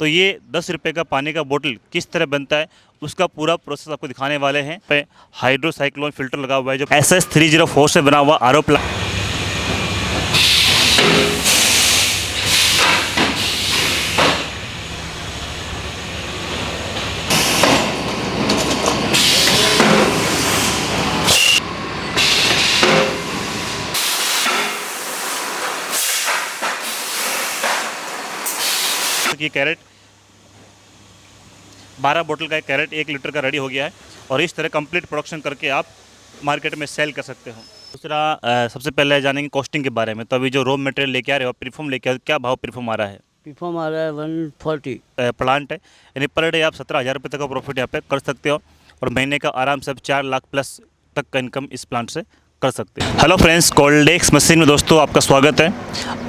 तो ये 10 रुपये का पानी का बोतल किस तरह बनता है उसका पूरा प्रोसेस आपको दिखाने वाले हैं। पे हाइड्रोसाइक्लोन फिल्टर लगा हुआ है जो SS304 से बना हुआ आरओ प्लांट। ये कैरेट 12 बोतल का एक कैरेट 1 लीटर का रेडी हो गया है और इस तरह कंप्लीट प्रोडक्शन करके आप मार्केट में सेल कर सकते हो। दूसरा सबसे पहले जानेंगे कॉस्टिंग के बारे में। तो अभी जो रॉ मटेरियल लेके आ रहे हो, प्रीफॉर्म लेके आ रहे हो, क्या भाव प्रीफॉर्म आ रहा है? प्रीफॉर्म आ रहा है 140। प्लांट है यानी पर डे आप 17,000 रुपये तक का प्रॉफिट यहाँ पे कर सकते हो और महीने का आराम से 4 लाख प्लस तक का इनकम इस प्लांट से कर सकते हैं। हेलो फ्रेंड्स, कोल्डेक्स मशीन में दोस्तों आपका स्वागत है।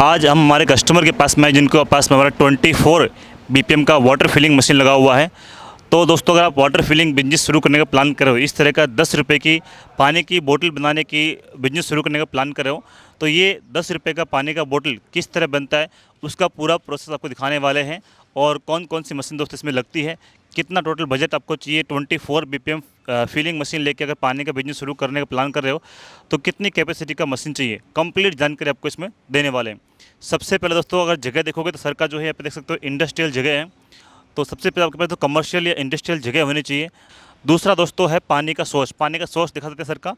आज हम हमारे कस्टमर के पास में जिनको पास में हमारा 24 BPM का वाटर फिलिंग मशीन लगा हुआ है। तो दोस्तों अगर आप वाटर फिलिंग बिजनेस शुरू करने का प्लान कर रहे हो, इस तरह का 10 रुपये की पानी की बोतल बनाने की बिजनेस शुरू करने का प्लान कर रहे हो, तो ये 10 रुपये का पानी का बोतल किस तरह बनता है उसका पूरा प्रोसेस आपको दिखाने वाले हैं और कौन कौन सी मशीन दोस्तों इसमें लगती है, कितना टोटल बजट आपको चाहिए। 24 BPM फिलिंग मशीन लेके अगर पानी का बिजनेस शुरू करने का प्लान कर रहे हो तो कितनी कैपेसिटी का मशीन चाहिए, कंप्लीट जानकारी आपको इसमें देने वाले हैं। सबसे पहले दोस्तों अगर जगह देखोगे तो सर का जो है यहाँ पे देख सकते हो इंडस्ट्रियल जगह है। तो सबसे पहले आपके पास तो कमर्शियल या इंडस्ट्रियल जगह होनी चाहिए। दूसरा दोस्तों है पानी का सोर्स। पानी का सोर्स दिखा देते हैं सर का।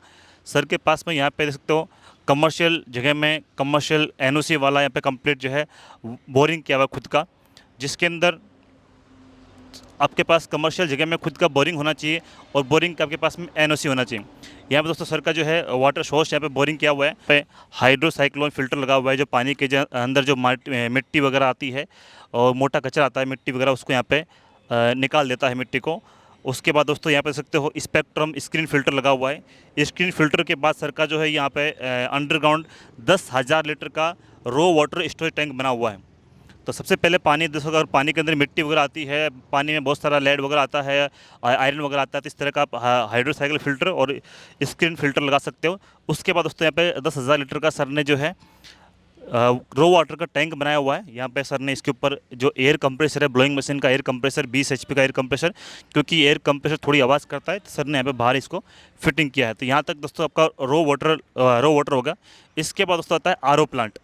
सर के पास में यहाँ पे देख सकते हो कमर्शियल जगह में कमर्शियल NOC वाला यहाँ पे कंप्लीट जो है बोरिंग किया हुआ खुद का, जिसके अंदर आपके पास कमर्शियल जगह में खुद का बोरिंग होना चाहिए और बोरिंग का आपके पास में NOC होना चाहिए। यहाँ पे दोस्तों सर का जो है वाटर सोर्स यहाँ पे बोरिंग किया हुआ है। पे हाइड्रोसाइक्लोन फिल्टर लगा हुआ है जो पानी के अंदर जो मिट्टी वगैरह आती है और मोटा कचरा आता है मिट्टी वगैरह, उसको यहाँ पे निकाल देता है मिट्टी को। उसके बाद दोस्तों यहाँ पे देख सकते हो स्पेक्ट्रम स्क्रीन फिल्टर लगा हुआ है। स्क्रीन फिल्टर के बाद सर का जो है यहाँ पे अंडरग्राउंड 10,000 लीटर का रो वाटर स्टोरेज टैंक बना हुआ है। तो सबसे पहले पानी दोस्तों अगर पानी के अंदर मिट्टी वगैरह आती है, पानी में बहुत सारा लेड वगैरह आता है, आयरन वगैरह आता है, तो इस तरह का आप हाइड्रोसाइकिल फिल्टर और स्क्रीन फिल्टर लगा सकते हो। उसके बाद दोस्तों यहाँ पे 10,000 लीटर का सर ने जो है रो वाटर का टैंक बनाया हुआ है। यहाँ पे सर ने इसके ऊपर जो एयर कंप्रेसर है, ब्लोइंग मशीन का एयर कंप्रेसर 20 HP का एयर कंप्रेसर, क्योंकि एयर कंप्रेसर थोड़ी आवाज़ करता है तो सर ने यहाँ पे बाहर इसको फिटिंग किया है। तो यहाँ तक दोस्तों आपका रो वाटर होगा। इसके बाद दोस्तों आता है RO प्लांट।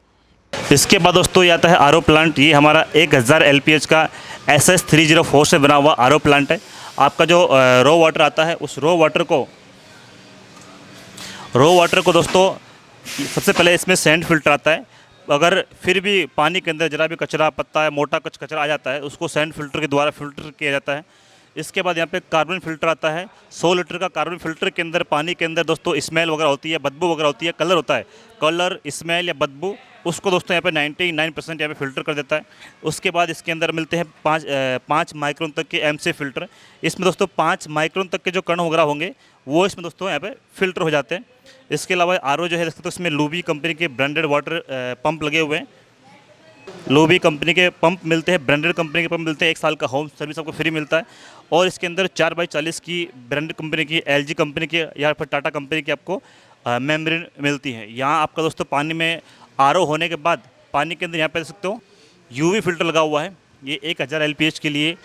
इसके बाद दोस्तों ये आता है RO प्लांट। ये हमारा 1000 LPH का SS304 से बना हुआ RO प्लांट है। आपका जो रो वाटर आता है उस रो वाटर को दोस्तों सबसे पहले इसमें सैंड फिल्टर आता है। अगर फिर भी पानी के अंदर जरा भी कचरा पत्ता है, मोटा कुछ कचरा आ जाता है, उसको सैंड फिल्टर के द्वारा फिल्टर किया जाता है। इसके बाद यहाँ पे कार्बन फिल्टर आता है। 100 लीटर का कार्बन फिल्टर के अंदर पानी के अंदर दोस्तों स्मेल वगैरह होती है, बदबू वगैरह होती है, कलर होता है, कलर स्मेल या बदबू, उसको दोस्तों यहाँ पे 99% यहाँ पे फिल्टर कर देता है। उसके बाद इसके अंदर मिलते हैं 5 माइक्रोन तक के MC फिल्टर। इसमें दोस्तों 5 माइक्रोन तक के जो कण वगैरह होंगे वो इसमें दोस्तों यहाँ पे फिल्टर हो जाते हैं। इसके अलावा RO जो है दोस्तों इसमें लूबी कंपनी के ब्रांडेड वाटर पंप लगे हुए हैं। लूबी कंपनी के पंप मिलते हैं, ब्रांडेड कंपनी के पंप मिलते हैं। 1 साल का होम सर्विस आपको फ्री मिलता है और इसके अंदर 4x40 की ब्रांडेड कंपनी की, LG कंपनी की या फिर टाटा कंपनी की आपको मेम्ब्रेन मिलती है। यहाँ आपका दोस्तों पानी में RO होने के बाद पानी के अंदर यहाँ पे देख सकते हो UV फिल्टर लगा हुआ है। ये 1000 LPH के लिए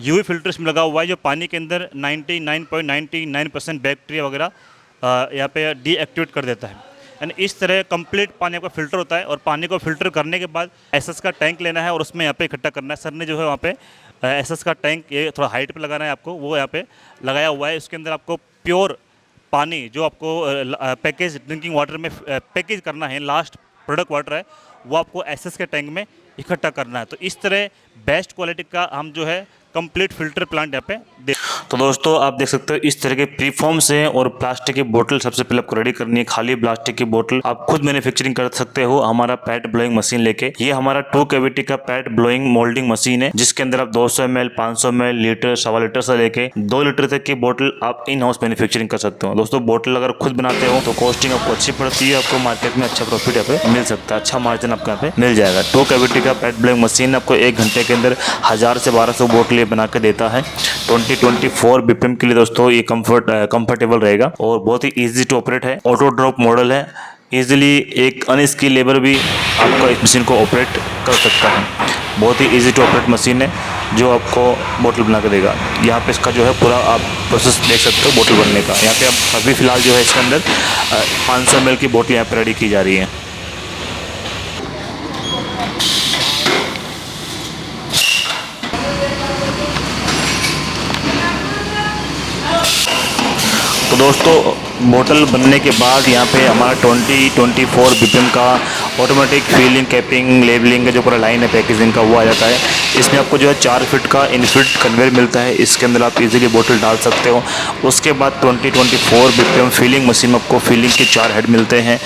UV फिल्टर इसमें लगा हुआ है जो पानी के अंदर 99.99% बैक्टीरिया वगैरह यहाँ पे डीएक्टिवेट कर देता है। यानी इस तरह कंप्लीट पानी आपका फ़िल्टर होता है और पानी को फ़िल्टर करने के बाद SS का टैंक लेना है और उसमें यहाँ पे इकट्ठा करना है। सर ने जो है वहाँ पे SS का टैंक ये थोड़ा हाइट पे लगाना है आपको, वो यहाँ पे लगाया हुआ है। उसके अंदर आपको प्योर पानी जो आपको पैकेज ड्रिंकिंग वाटर में पैकेज करना है, लास्ट प्रोडक्ट वाटर है, वो आपको SS के टैंक में इकट्ठा करना है। तो इस तरह बेस्ट क्वालिटी का हम जो है कंप्लीट फिल्टर प्लांट यहाँ पे दे। तो दोस्तों आप देख सकते हो इस तरह के प्रीफॉर्म से और प्लास्टिक की बोतल सबसे पहले आपको रेडी करनी है। खाली प्लास्टिक की बोतल आप खुद मैन्युफैक्चरिंग कर सकते हो हमारा पैड ब्लोइंग मशीन लेके। ये हमारा 2 कैविटी का पैड ब्लोइंग मोल्डिंग मशीन है जिसके अंदर आप 200 ml, 500 ml, लीटर, 1.25 लीटर से लेके 2 लीटर तक की बोतल आप इन हाउस मैन्युफैक्चरिंग कर सकते हो। दोस्तों बोतल अगर खुद बनाते हो तो कॉस्टिंग आपको अच्छी पड़ती है, आपको मार्केट में अच्छा प्रॉफिट यहाँ पे मिल सकता है, अच्छा मार्जिन आपको यहाँ पे मिल जाएगा। 2 कैविटी का पैड ब्लोइंग मशीन आपको 1 घंटे के अंदर 1000 से 1200 बोतल बना के देता है। 24 BPM के लिए दोस्तों ये कंफर्टेबल रहेगा और बहुत ही इजी टू ऑपरेट है। ऑटो ड्रॉप मॉडल है, इजीली एक अनस्किल लेबर भी आपका इस मशीन को ऑपरेट कर सकता है। बहुत ही इजी टू ऑपरेट मशीन है जो आपको बोतल बना के देगा। यहाँ पे इसका जो है पूरा आप प्रोसेस देख सकते हो बोतल बनने का। यहाँ पे अब अभी फ़िलहाल जो है इसके अंदर 500 ml की बोतल यहाँ पे रेडी की जा रही है। तो दोस्तों बोतल बनने के बाद यहाँ पे हमारा 20-24 बीपीएम का ऑटोमेटिक फीलिंग, कैपिंग, लेबलिंग का जो पूरा लाइन है पैकेजिंग का वो आ जाता है। इसमें आपको जो है 4 फीट का इनफिट कन्वेयर मिलता है, इसके अंदर आप इजीली बोतल डाल सकते हो। उसके बाद 20-24 बीपीएम फीलिंग मशीन में आपको फीलिंग के 4 हेड मिलते हैं।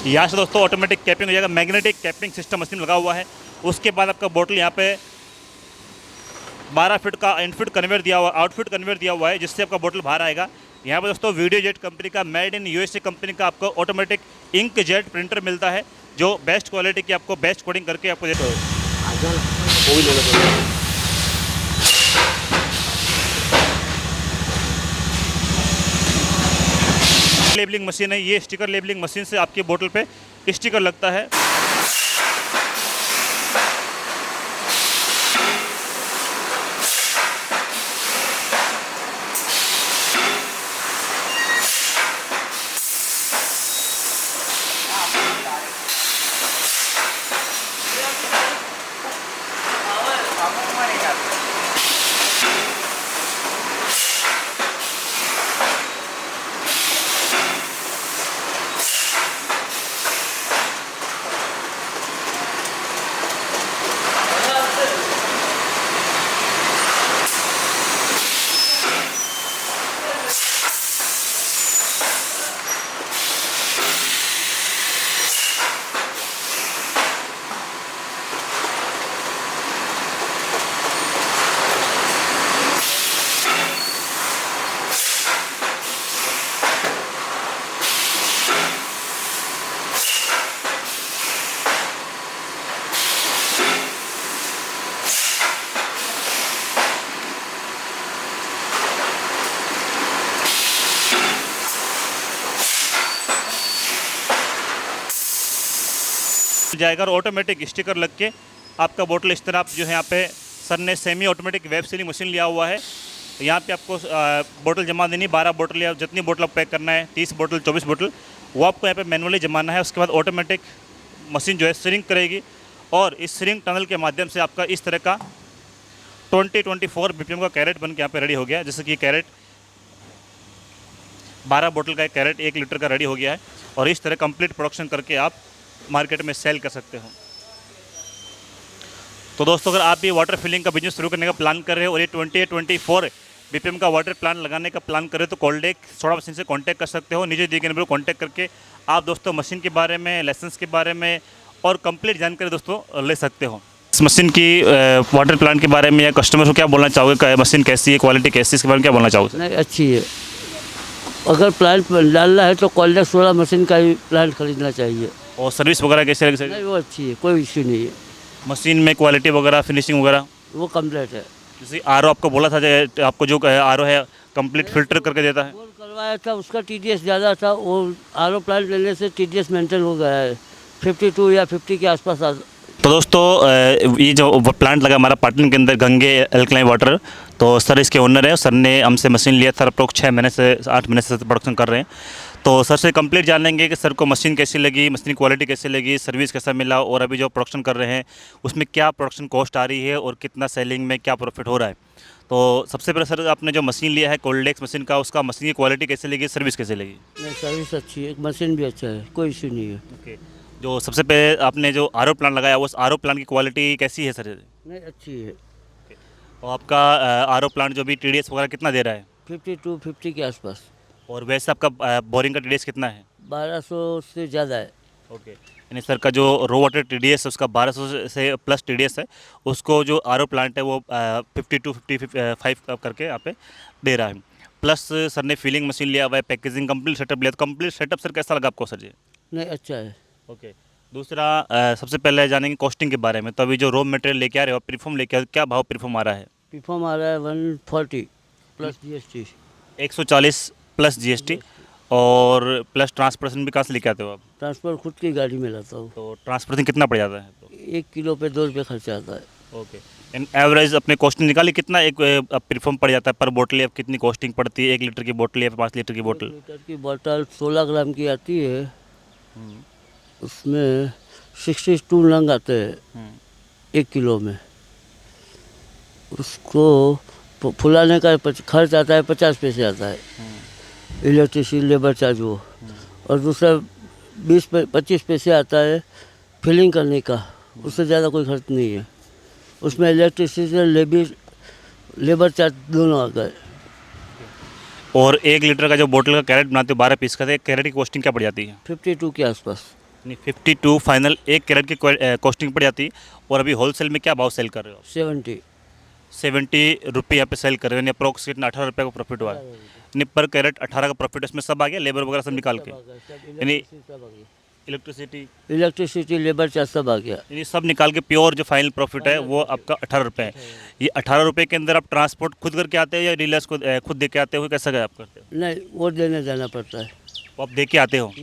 यहाँ से दोस्तों ऑटोमेटिक कैपिंग हो जाएगा, मैग्नेटिक कैपिंग सिस्टम मशीन लगा हुआ है। उसके बाद आपका बोतल यहाँ पे 12 फीट का इनफिट कन्वेयर दिया हुआ, आउटफिट कन्वेयर दिया हुआ है, जिससे आपका बोतल बाहर आएगा। यहाँ पर दोस्तों वीडियो जेट कंपनी का मेड इन यूएसए कंपनी का आपको ऑटोमेटिक इंक जेट प्रिंटर मिलता है, जो बेस्ट क्वालिटी की आपको बेस्ट कोडिंग करके आपको देता है। लेबलिंग मशीन है, ये स्टिकर लेबलिंग मशीन से आपकी बोतल पे स्टिकर लगता है। जाएगा और ऑटोमेटिक स्टिकर लग के आपका बोतल इस तरह जो है यहाँ पे सर ने semi automatic web sealing machine लिया हुआ है। यहाँ पे आपको बोतल जमा देनी, 12 बोतल या जितनी बोतल आप पैक करना है, 30 बोतल 24 बोतल, वो आपको यहाँ पे मैनुअली जमाना है। उसके बाद ऑटोमेटिक मशीन जो है श्रिंक करेगी और इस श्रिंक टनल के माध्यम से आपका इस तरह का 20-24 बीपीएम का कैरेट बन के यहाँ पे रेडी हो गया। जैसे कि कैरेट 12 बोतल का एक कैरेट 1 लीटर का रेडी हो गया है और इस तरह कंप्लीट प्रोडक्शन करके आप मार्केट में सेल कर सकते हो। तो दोस्तों अगर आप भी वाटर फिलिंग का बिजनेस शुरू करने का प्लान कर रहे हो और ये 20-24 बीपीएम का वाटर प्लांट लगाने का प्लान कर रहे हो तो कोल्डेक सोडा मशीन से कांटेक्ट कर सकते हो। नीचे दिए गए नंबर पर कांटेक्ट करके आप दोस्तों मशीन के बारे में, लाइसेंस के बारे में और कंप्लीट जानकारी दोस्तों ले सकते हो। इस मशीन की वाटर प्लांट के बारे में या कस्टमर को क्या बोलना चाहोगे, मशीन कैसी है, क्वालिटी कैसी है, इसके बारे में क्या बोलना चाहोगे? नहीं, अच्छी है। अगर प्लांट डालना है तो कोल्डेक सोडा मशीन का ही प्लांट खरीदना चाहिए। और सर्विस वगैरह कैसे लगे? नहीं, वो अच्छी है, कोई इश्यू नहीं है। मशीन में क्वालिटी वगैरह, फिनिशिंग वगैरह वो कम्प्लीट है। जैसे आर ओ आपको बोला था, आपको जो आर ओ है कंप्लीट फिल्टर करके देता है। बोर करवाया था, उसका टीडीएस ज़्यादा था। वो आरओ प्लांट लेने से टीडीएस मेंटेन हो गया है, 52 या 50 के आसपास तो दोस्तों ये जो प्लांट लगा हमारा पाटन के अंदर, गंगे एल्कलाइन वाटर, तो सर इसके ओनर है। सर ने हमसे मशीन लिया था, अप्रोक्स 6 महीने से 8 महीने से प्रोडक्शन कर रहे हैं। तो सर से कंप्लीट जान लेंगे कि सर को मशीन कैसी लगी, मशीन क्वालिटी कैसी लगी, सर्विस कैसा मिला और अभी जो प्रोडक्शन कर रहे हैं उसमें क्या प्रोडक्शन कॉस्ट आ रही है और कितना सेलिंग में क्या प्रॉफिट हो रहा है। तो सबसे पहले सर आपने जो मशीन लिया है कोल्डेक्स मशीन का, उसका मशीन की क्वालिटी कैसे लगी, सर्विस कैसे लगी? नहीं, सर्विस अच्छी है, मशीन भी अच्छा है, कोई इश्यू नहीं है। ओके, जो सबसे पहले आपने जो आर प्लांट लगाया उस आर प्लांट की क्वालिटी कैसी है सर? नहीं, अच्छी है। और आपका आर प्लांट जो भी टीडीएस वगैरह कितना दे रहा है? 52-50 के आसपास। और वैसे आपका बोरिंग का टीडीएस कितना है? 1200 से ज़्यादा है। ओके, यानी सर का जो रो वाटर टीडीएस है उसका 1200 से प्लस टीडीएस है। उसको जो आर प्लांट है वो 52-55 करके यहाँ पे दे रहा है। प्लस सर ने फीलिंग मशीन लिया हुआ है, पैकेजिंग कंप्लीट सेटअप लिया। तो कंप्लीट सेटअप सर कैसा लगा आपको सर जी? नहीं, अच्छा है। ओके, दूसरा सबसे पहले जानेंगे कॉस्टिंग के बारे में। तो अभी जो रॉ मटेरियल लेके आ रहे हो, प्रीफॉर्म लेके आ रहे हो, क्या भाव प्रीफॉर्म आ रहा है? प्रीफॉर्म आ रहा है 140 प्लस जीएसटी। 140 प्लस जीएसटी और प्लस ट्रांसपोर्टेशन भी कहाँ से लेके आते हो आप? ट्रांसपोर्ट खुद की गाड़ी में लाता हूँ। तो ट्रांसपोर्टेशन कितना पड़ जाता है? तो 1 किलो पे 2 रुपये खर्चा आता है। ओके। इन एवरेज अपने कॉस्टिंग निकाली कितना एक प्रीफॉर्म पड़ जाता है पर बोतल, अब कितनी कॉस्टिंग पड़ती है 1 लीटर की बोतल या 5 लीटर की 1 बोतल? लीटर की बोतल 16 ग्राम की आती है, उसमें 62 नंग आते हैं 1 किलो में। उसको फुलाने का खर्च आता है 50 पैसे आता है, इलेक्ट्रिसिटी लेबर चार्ज वो। और दूसरा 20-25 पैसे आता है फिलिंग करने का, उससे ज़्यादा कोई खर्च नहीं है। उसमें इलेक्ट्रिसिटी लेबर चार्ज दोनों आ गए। और 1 लीटर का जो बोतल का कैरेट बनाते हो 12 पीस का, तो 1 कैरेट की कॉस्टिंग क्या पड़ जाती है? 52 के आसपास। नहीं, 52 फाइनल 1 कैरेट की कॉस्टिंग पड़ जाती है। और अभी होलसेल में क्या भाव सेल कर रहे हो? 70 ₹70 यहाँ पे सेल कर रहे हो, यानी अप्रोक्स कितना 18 रुपये का प्रॉफिट हुआ है। यानी पर कैरेट 18 का प्रॉफिट, इसमें सब आ गया, लेबर वगैरह सब निकाल के, यानी इलेक्ट्रिसिटी लेबर चार्ज सब आ गया। यानी सब निकाल के प्योर जो फाइनल प्रॉफिट है वो आपका 18 रुपये है। ये 18 रुपये के अंदर आप ट्रांसपोर्ट खुद करके आते हो या डीलर्स को खुद दे के आते हो, कैसा क्या आप करते हो? नहीं, वो देने जाना पड़ता है। वो आप दे के आते हो,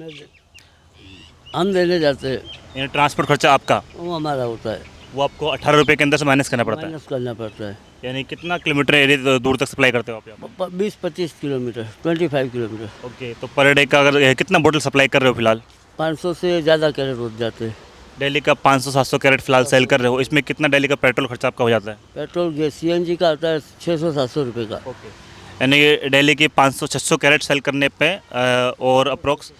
हम देने जाते हैं, यानी ट्रांसपोर्ट खर्चा आपका वो हमारा होता है, वो आपको 18 रुपये के अंदर से माइनस करना पड़ता है। माइनस करना पड़ता है। यानी कितना किलोमीटर एरिया दूर तक सप्लाई करते हो आप यहाँ पर? 20-25 किलोमीटर, 25 किलोमीटर। ओके, तो पर डे का अगर कितना बोतल सप्लाई कर रहे हो फिलहाल? 500 से ज़्यादा कैरेट हो जाते हैं। डेली का 500-700 कैरेट फिलहाल सेल कर रहे हो, इसमें कितना डेली का पेट्रोल खर्चा आपका हो जाता है? पेट्रोल गैस CNG का आता है 600-700 रुपये का। ओके, यानी डेली की 500-600 कैरेट सेल करने पे और अप्रोक्स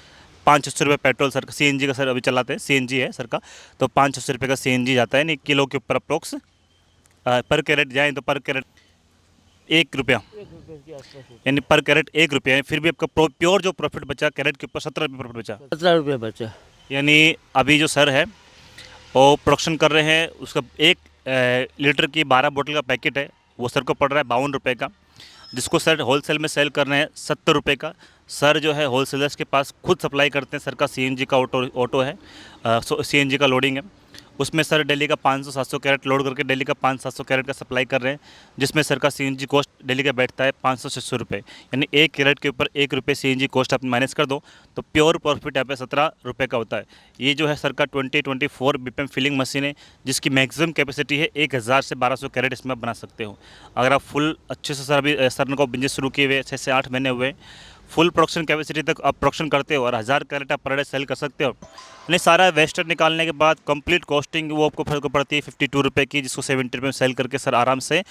500 रुपये पेट्रोल सर का, CNG का सर अभी चलाते हैं, CNG है सर का, तो 500 रुपये का CNG जाता है, यानी किलो के ऊपर अप्रोक्स पर कैरेट जाए तो पर कैरेट 1 रुपया, 1 रुपये के आसपास होता यानी पर कैरेट 1 रुपया है। फिर भी आपका प्योर जो प्रॉफिट बचा कैरेट के ऊपर 17 रुपये प्रॉफिट बचा। है। 17 रुपये बचा। यानी अभी जो सर है वो प्रोडक्शन कर रहे हैं, उसका 1 लीटर की 12 बोतल का पैकेट है, वो सर को पड़ रहा है 52 रुपये का, जिसको सर होलसेल में सेल कर रहे हैं 70 रुपये का। सर जो है होलसेलर्स के पास खुद सप्लाई करते हैं, सर का CNG का ऑटो है, CNG का लोडिंग है, उसमें सर डेली का 500-700 कैरेट लोड करके डेली का 500-700 कैरेट का सप्लाई कर रहे हैं, जिसमें सर का CNG कॉस्ट डेली का बैठता है 500-600 रुपये। यानी 1 कैरेट के ऊपर 1 रुपये CNG कॉस्ट आप माइनस कर दो तो प्योर प्रॉफिट यहाँ पे 17 रुपये का होता है। ये जो है सर का 2024 BPM फिलिंग मशीन है, जिसकी मैक्सिमम कैपेसिटी है 1000 से 1200 कैरेट इसमें आप बना सकते हो। अगर आप फुल अच्छे से सर अभी सर को बिजनेस शुरू किए हुए 6 से 8 महीने हुए, फुल प्रोडक्शन कैपेसिटी तक आप प्रोडक्शन करते हो और 1000 कैरेट आप पर डे सेल कर सकते हो। यानी सारा वेस्टर निकालने के बाद कंप्लीट कॉस्टिंग वो आपको फिर को पड़ती है 52 रुपये की, जिसको 70 रुपये में सेल करके सर आराम से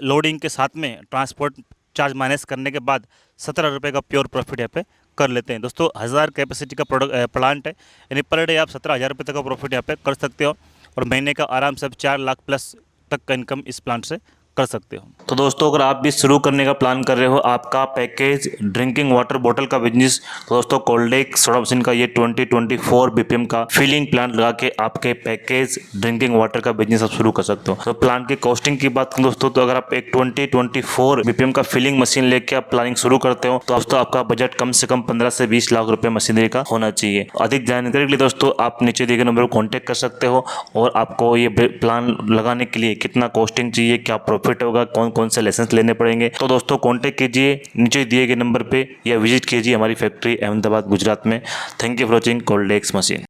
लोडिंग के साथ में ट्रांसपोर्ट चार्ज माइनस करने के बाद 17 रुपये का प्योर प्रॉफिट यहाँ पे कर लेते हैं। दोस्तों 1000 कैपेसिटी का प्लांट है, यानी पर डे आप 17,000 रुपये तक का प्रॉफिट यहाँ पे कर सकते हो और महीने का आराम से आप 4 लाख प्लस तक का इनकम इस प्लांट से कर सकते हो। तो दोस्तों अगर आप भी शुरू करने का प्लान कर रहे हो आपका पैकेज ड्रिंकिंग वाटर बोतल का बिजनेस, तो दोस्तों कोल्डेक्स सोडा मशीन का ये 2024 BPM का फिलिंग प्लांट लगा के आपके पैकेज ड्रिंकिंग वाटर का बिजनेस आप शुरू कर सकते हो। तो प्लांट की कॉस्टिंग की बात करें दोस्तों, तो अगर आप एक 2024 BPM का फिलिंग मशीन लेके आप प्लानिंग शुरू करते हो तो दोस्तों आपका बजट कम से कम 15 से 20 लाख रुपए मशीनरी का होना चाहिए। अधिक जानकारी के लिए दोस्तों आप नीचे दिए गए नंबर पर कॉन्टेक्ट कर सकते हो और आपको ये प्लान लगाने के लिए कितना कॉस्टिंग चाहिए, क्या प्रॉफिट होगा, कौन कौन से लाइसेंस लेने पड़ेंगे, तो दोस्तों कांटेक्ट कीजिए नीचे दिए गए नंबर पे या विजिट कीजिए हमारी फैक्ट्री अहमदाबाद गुजरात में। Thank you for watching Coldex machine.